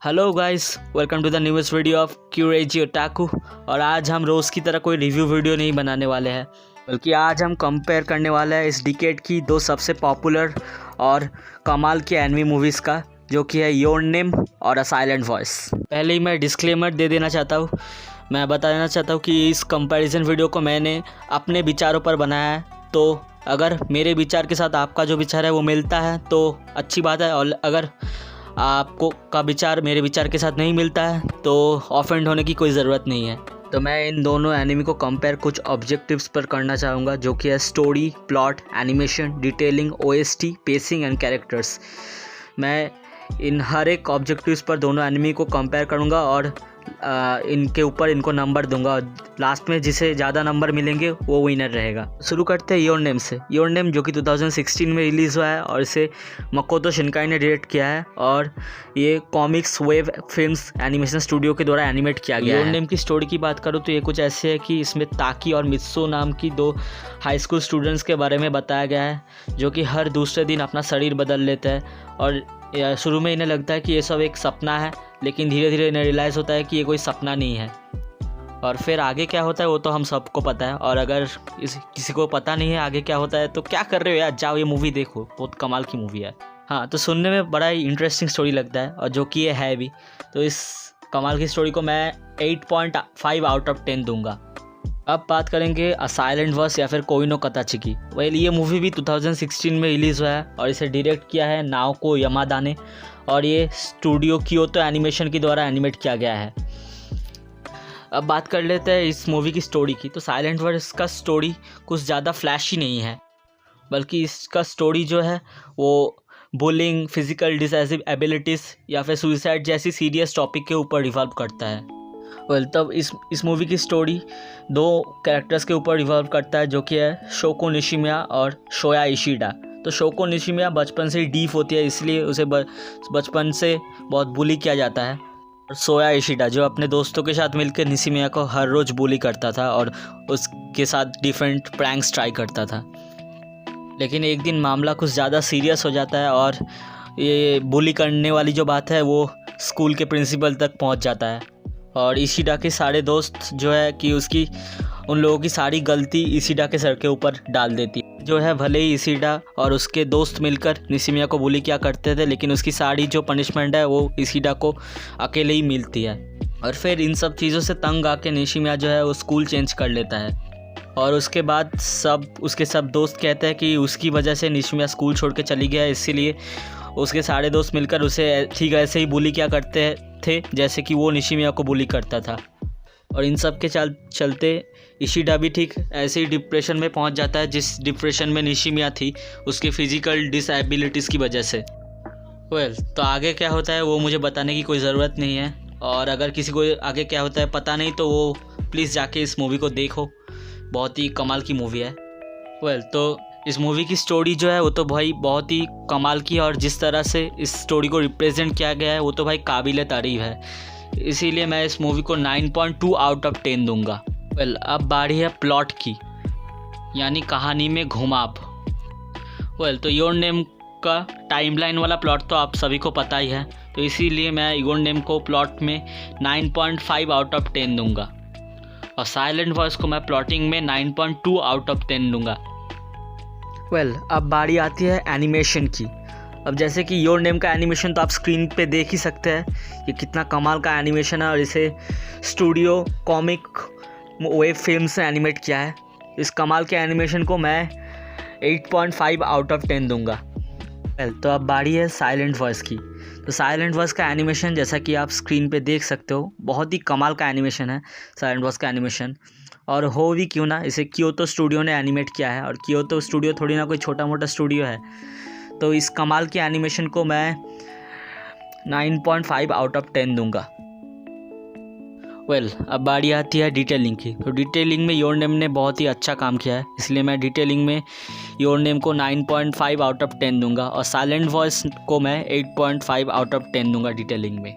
Hello guys, welcome to the newest video of क्यूरेजी otaku. और आज हम रोज़ की तरह कोई रिव्यू वीडियो नहीं बनाने वाले हैं, बल्कि आज हम कंपेयर करने वाले हैं इस डिकेड की दो सबसे पॉपुलर और कमाल की एनिमे मूवीज़ का, जो कि है योर नेम और अ साइलेंट वॉइस। पहले ही मैं डिस्क्लेमर दे देना चाहता हूँ, मैं बता देना चाहता हूँ कि इस कंपैरिजन वीडियो को मैंने अपने विचारों पर बनाया है। तो अगर मेरे विचार के साथ आपका जो विचार है वो मिलता है तो अच्छी बात है, और अगर आपको का विचार मेरे विचार के साथ नहीं मिलता है तो ऑफेंड होने की कोई ज़रूरत नहीं है। तो मैं इन दोनों एनिमे को कंपेयर कुछ ऑब्जेक्टिव्स पर करना चाहूँगा, जो कि है story, plot, animation, detailing, OST, pacing and characters. मैं इन हर एक ऑब्जेक्टिव्स पर दोनों एनिमे को कंपेयर करूँगा और इनके ऊपर इनको नंबर दूंगा, और लास्ट में जिसे ज़्यादा नंबर मिलेंगे वो विनर रहेगा। शुरू करते हैं योर नेम से। योर नेम जो कि 2016 में रिलीज़ हुआ है और इसे मकोतो शिनकाई ने डायरेक्ट किया है, और ये comics wave films animation studio के द्वारा एनिमेट किया गया है। योर नेम की स्टोरी की बात करूँ तो ये कुछ ऐसे है कि इसमें ताकी और मित्सु नाम की दो हाई स्कूल स्टूडेंट्स के बारे में बताया गया है, जो कि हर दूसरे दिन अपना शरीर बदल लेते हैं। और शुरू में इन्हें लगता है कि ये सब एक सपना है, लेकिन धीरे धीरे इन्हें रियलाइज़ होता है कि ये कोई सपना नहीं है। और फिर आगे क्या होता है वो तो हम सबको पता है, और अगर किसी को पता नहीं है आगे क्या होता है तो क्या कर रहे हो यार, जाओ ये मूवी देखो, बहुत कमाल की मूवी है। हाँ, तो सुनने में बड़ा ही इंटरेस्टिंग स्टोरी लगता है, और जो कि ये है भी। तो इस कमाल की स्टोरी को मैं 8.5 आउट ऑफ 10 दूंगा। अब बात करेंगे अ साइलेंट वॉइस या फिर कोई नो कताची की। वेल, ये मूवी भी 2016 में रिलीज़ हुआ है और इसे डायरेक्ट किया है नाओको यामादा ने, और ये स्टूडियो क्योतो एनिमेशन के द्वारा एनिमेट किया गया है। अब बात कर लेते हैं इस मूवी की स्टोरी की। तो साइलेंट वॉइस का स्टोरी कुछ ज़्यादा फ्लैशी नहीं है, बल्कि इसका स्टोरी जो है वो बुलिंग, फिजिकल डिसेबिलिटीज़ या फिर सुसाइड जैसी सीरियस टॉपिक के ऊपर रिवॉल्व करता है। वेल, तब इस मूवी की स्टोरी दो कैरेक्टर्स के ऊपर रिवॉल्व करता है, जो कि है शोको निशिमिया और शोया इशिडा। तो शोको निशिमिया बचपन से ही डीफ होती है, इसलिए उसे बचपन से बहुत बुली किया जाता है। और सोया इशिडा जो अपने दोस्तों के साथ मिलकर निशिमिया को हर रोज़ बुली करता था और उसके साथ डिफरेंट प्रैंक्स ट्राई करता था। लेकिन एक दिन मामला कुछ ज़्यादा सीरियस हो जाता है, और ये बुली करने वाली जो बात है वो स्कूल के प्रिंसिपल तक पहुंच जाता है। और इशिडा के सारे दोस्त जो है कि उन लोगों की सारी गलती इशिडा के सर के ऊपर डाल देती है। जो है भले ही इशिडा और उसके दोस्त मिलकर निशिमिया को बुली किया करते थे, लेकिन उसकी सारी जो पनिशमेंट है वो इशिडा को अकेले ही मिलती है। और फिर इन सब चीज़ों से तंग आके निशिमिया जो है वो स्कूल चेंज कर लेता है, और उसके बाद उसके सब दोस्त कहते हैं कि उसकी वजह से निशिमिया स्कूल छोड़ के चली गया है, इसीलिए उसके सारे दोस्त मिलकर उसे ठीक ऐसे ही बुली किया करते थे जैसे कि वो निशिमिया को बुली करता था। और इन सब के चलते इशिडा भी ठीक ऐसे ही डिप्रेशन में पहुंच जाता है, जिस डिप्रेशन में निशिमिया थी उसकी फ़िज़िकल डिसेबिलिटीज़ की वजह से। वेल, तो आगे क्या होता है वो मुझे बताने की कोई ज़रूरत नहीं है, और अगर किसी को आगे क्या होता है पता नहीं तो वो प्लीज़ जाके इस मूवी को देखो, बहुत ही कमाल की मूवी है। वेल, तो इस मूवी की स्टोरी जो है वो तो भाई बहुत ही कमाल की है, और जिस तरह से इस स्टोरी को रिप्रेजेंट किया गया है वो तो भाई काबिल तारीफ़ है। इसीलिए मैं इस मूवी को 9.2 आउट ऑफ 10 दूंगा। वेल, अब बारी है प्लॉट की, यानी कहानी में घुमाव। वेल, तो योर नेम का टाइमलाइन वाला प्लॉट तो आप सभी को पता ही है, तो इसीलिए मैं योर नेम को प्लॉट में 9.5 आउट ऑफ 10 दूंगा, और साइलेंट वॉइस को मैं प्लॉटिंग में 9.2 आउट ऑफ 10 दूंगा। वेल, अब बारी आती है एनिमेशन की। अब जैसे कि योर नेम का एनिमेशन तो आप स्क्रीन पे देख ही सकते हैं, ये कितना कमाल का एनिमेशन है, और इसे स्टूडियो कॉमिक वेब फिल्म से एनिमेट किया है। इस कमाल के एनिमेशन को मैं 8.5 आउट ऑफ 10 दूंगा। वेल, तो अब बारी है साइलेंट वॉइस की। तो साइलेंट वॉइस का एनिमेशन जैसा कि आप स्क्रीन पे देख सकते हो, बहुत ही कमाल का एनिमेशन है साइलेंट वॉइस का एनिमेशन। और हो भी क्यों ना, इसे क्योतो स्टूडियो ने एनिमेट किया है, और क्योतो स्टूडियो थोड़ी ना कोई छोटा मोटा स्टूडियो है। तो इस कमाल के एनिमेशन को मैं 9.5 आउट ऑफ 10 दूंगा। वेल, अब बारी आती है डिटेलिंग की। तो डिटेलिंग में योर नेम ने बहुत ही अच्छा काम किया है, इसलिए मैं डिटेलिंग में योर नेम को 9.5 आउट ऑफ 10 दूंगा, और साइलेंट वॉइस को मैं 8.5 आउट ऑफ 10 दूंगा डिटेलिंग में।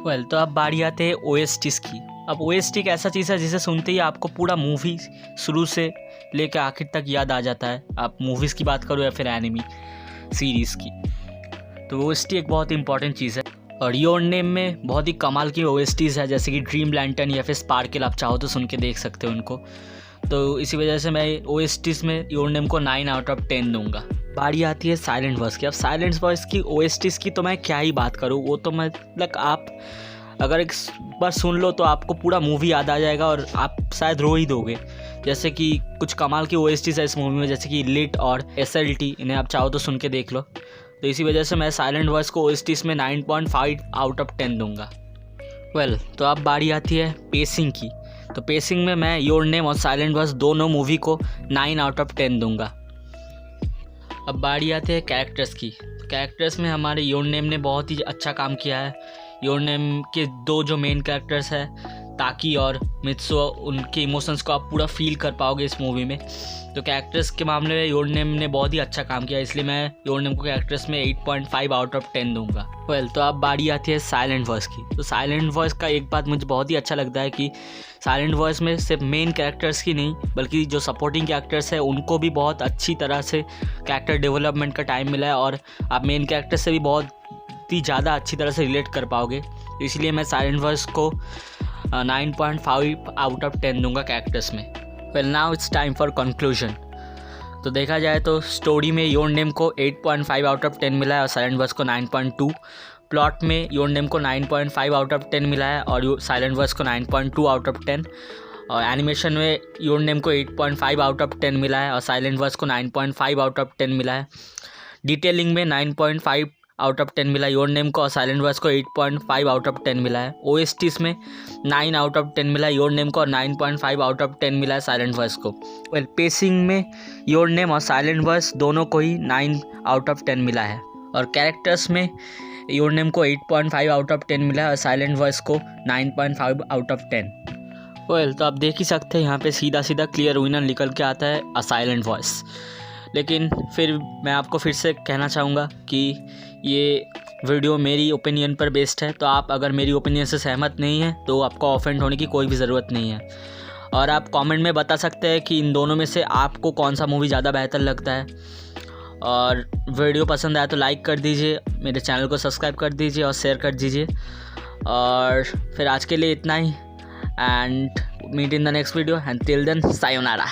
वेल, तो अब बारी आते हैं OSTs की। अब OST एक ऐसा चीज़ है जिसे सुनते ही आपको पूरा मूवी शुरू से लेकर आखिर तक याद आ जाता है, आप मूवीज़ की बात करो या फिर एनिमी सीरीज़ की। तो OST एक बहुत इंपॉर्टेंट चीज़ है। और योर नेम में बहुत ही कमाल की OSTs है, जैसे कि ड्रीम लैंटर्न या फिर स्पार्कल, आप चाहो तो सुन के देख सकते हो उनको। तो इसी वजह से मैं OSTs में योर नेम को 9/10 दूंगा। बारी आती है साइलेंट वॉइस की। अब साइलेंट वॉइस की OSTs की तो मैं क्या ही बात करूँ, वो तो मतलब आप अगर एक बार सुन लो तो आपको पूरा मूवी याद आ जाएगा और आप शायद रो ही दोगे। जैसे कि कुछ कमाल की OSTs है इस मूवी में, जैसे कि लिट और SLT, इन्हें आप चाहो तो सुन के देख लो। तो इसी वजह से मैं साइलेंट वॉइस को OSTs में 9.5/10 दूंगा। तो अब बारी आती है पेसिंग की। तो पेसिंग में मैं योर नेम और साइलेंट वॉइस दोनों मूवी को 9/10 दूंगा। अब बारी आती है कैरेक्टर्स की। कैरेक्टर्स में हमारे योर नेम ने बहुत ही अच्छा काम किया है। योर नेम के दो जो मेन कैरेक्टर्स हैं, ताकी और मित्सुओ, उनके इमोशंस को आप पूरा फील कर पाओगे इस मूवी में। तो कैरेक्टर्स के मामले में योर नेम ने बहुत ही अच्छा काम किया, इसलिए मैं योर नेम को कैरेक्टर्स में 8.5/10 दूंगा। तो अब बारी आती है साइलेंट वॉइस की। तो साइलेंट वॉइस का एक बात मुझे बहुत ही अच्छा लगता है कि साइलेंट वॉइस में सिर्फ मेन कैरेक्टर्स की नहीं, बल्कि जो सपोर्टिंग कैरेक्टर्स है उनको भी बहुत अच्छी तरह से कैरेक्टर डेवलपमेंट का टाइम मिला है और आप मेन कैरेक्टर से भी बहुत ही ज़्यादा अच्छी तरह से रिलेट कर पाओगे। इसलिए मैं साइलेंट वॉइस को 9.5/10 दूंगा कैरेक्टर्स में। Now it's time for conclusion. तो देखा जाए तो स्टोरी में योर नेम को 8.5/10 मिला है और साइलेंट वॉइस को 9.2। प्लॉट में योर नेम को 9.5/10 मिला है और साइलेंट वॉइस को 9.2/10। और एनिमेशन में योर नेम को 8.5/10 मिला है और साइलेंट वॉइस को 9.5/10 मिला है। डिटेलिंग में 9.5/10 मिला योर नेम को और साइलेंट वॉइस को 8.5/10 मिला है। OSTs में 9/10 मिला योर नेम को और 9.5/10 मिला है साइलेंट वॉइस को। पेसिंग में योर नेम और साइलेंट वॉइस दोनों को ही 9/10 मिला है। और कैरेक्टर्स में योर नेम को 8.5/10 मिला है और साइलेंट वॉइस को 9.5/10। तो आप देख ही सकते हैं यहाँ पे सीधा सीधा क्लियर विनर निकल के आता है अ साइलेंट वॉइस। लेकिन फिर मैं आपको फिर से कहना चाहूँगा कि ये वीडियो मेरी ओपिनियन पर बेस्ड है, तो आप अगर मेरी ओपिनियन से सहमत नहीं हैं तो आपको ऑफेंड होने की कोई भी ज़रूरत नहीं है। और आप कमेंट में बता सकते हैं कि इन दोनों में से आपको कौन सा मूवी ज़्यादा बेहतर लगता है। और वीडियो पसंद आया तो लाइक कर दीजिए, मेरे चैनल को सब्सक्राइब कर दीजिए और शेयर कर दीजिए। और फिर आज के लिए इतना ही, and meet in the next video, and till then sayonara.